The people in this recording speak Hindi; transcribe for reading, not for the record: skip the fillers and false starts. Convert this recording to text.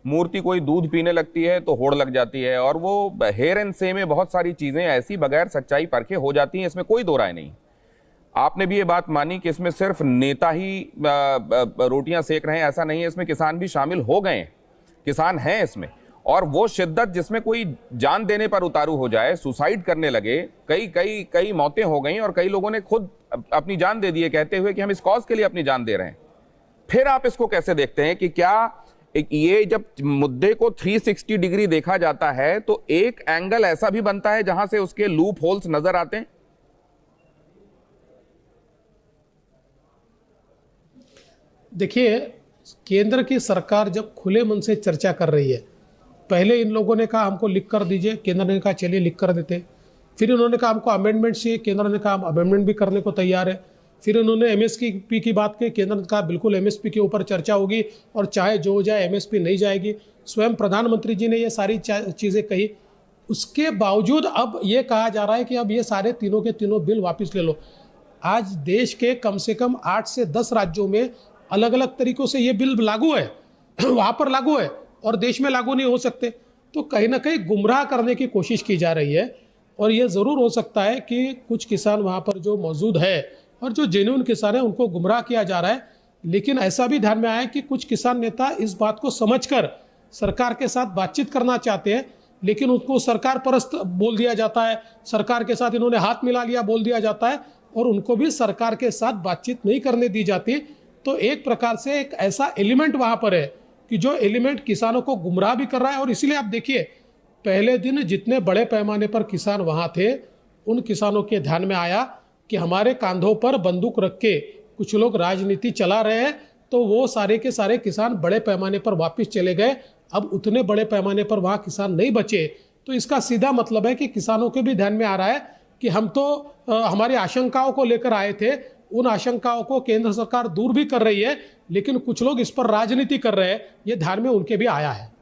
मूर्ति कोई दूध पीने लगती है तो होड़ लग जाती है, और वो हेर एंड से में बहुत सारी चीजें ऐसी बगैर सच्चाई परखे हो जाती हैं, इसमें कोई दो राय नहीं। आपने भी ये बात मानी कि इसमें सिर्फ नेता ही रोटियां सेक रहे हैं, ऐसा नहीं है, इसमें किसान भी शामिल हो गए हैं, किसान हैं इसमें। और वो शिद्दत जिसमें कोई जान देने पर उतारू हो जाए, सुसाइड करने लगे, कई कई कई मौतें हो गई और कई लोगों ने खुद अपनी जान दे दी है, कहते हुए कि हम इस कॉज के लिए अपनी जान दे रहे हैं। फिर आप इसको कैसे देखते हैं कि क्या ये जब मुद्दे को 360 डिग्री देखा जाता है तो एक एंगल ऐसा भी बनता है जहां से उसके लूप होल्स नजर आते हैं? देखिए, केंद्र की सरकार जब खुले मन से चर्चा कर रही है, पहले इन लोगों ने कहा हमको लिख कर दीजिए, केंद्र ने कहा चलिए लिख कर देते। फिर इन्होंने कहा हमको अमेंडमेंट चाहिए, केंद्र ने कहा हम अमेंडमेंट भी करने को तैयार है। फिर इन्होंने एमएसपी की बात की, केंद्र ने कहा बिल्कुल एमएसपी के ऊपर चर्चा होगी और चाहे जो हो जाए एमएसपी नहीं जाएगी। स्वयं प्रधानमंत्री जी ने ये सारी चीज़ें कही। उसके बावजूद अब ये कहा जा रहा है कि अब ये सारे तीनों के तीनों बिल वापस ले लो। आज देश के कम से कम 8 से 10 राज्यों में अलग अलग तरीकों से ये बिल लागू है, वहाँ पर लागू है और देश में लागू नहीं हो सकते। तो कहीं ना कहीं गुमराह करने की कोशिश की जा रही है। और ये ज़रूर हो सकता है कि कुछ किसान वहाँ पर जो मौजूद है और जो जेन्युइन किसान है उनको गुमराह किया जा रहा है। लेकिन ऐसा भी ध्यान में आया कि कुछ किसान नेता इस बात को समझकर सरकार के साथ बातचीत करना चाहते हैं, लेकिन उनको सरकार परस्त बोल दिया जाता है, सरकार के साथ इन्होंने हाथ मिला लिया बोल दिया जाता है और उनको भी सरकार के साथ बातचीत नहीं करने दी जाती। तो एक प्रकार से एक ऐसा एलिमेंट वहाँ पर है कि जो एलिमेंट किसानों को गुमराह भी कर रहा है। और इसीलिए आप देखिए, पहले दिन जितने बड़े पैमाने पर किसान वहाँ थे, उन किसानों के ध्यान में आया कि हमारे कंधों पर बंदूक रख के कुछ लोग राजनीति चला रहे हैं, तो वो सारे के सारे किसान बड़े पैमाने पर वापस चले गए। अब उतने बड़े पैमाने पर वहाँ किसान नहीं बचे। तो इसका सीधा मतलब है कि किसानों के भी ध्यान में आ रहा है कि हम तो हमारी आशंकाओं को लेकर आए थे, उन आशंकाओं को केंद्र सरकार दूर भी कर रही है, लेकिन कुछ लोग इस पर राजनीति कर रहे हैं, ये ध्यान में उनके भी आया है।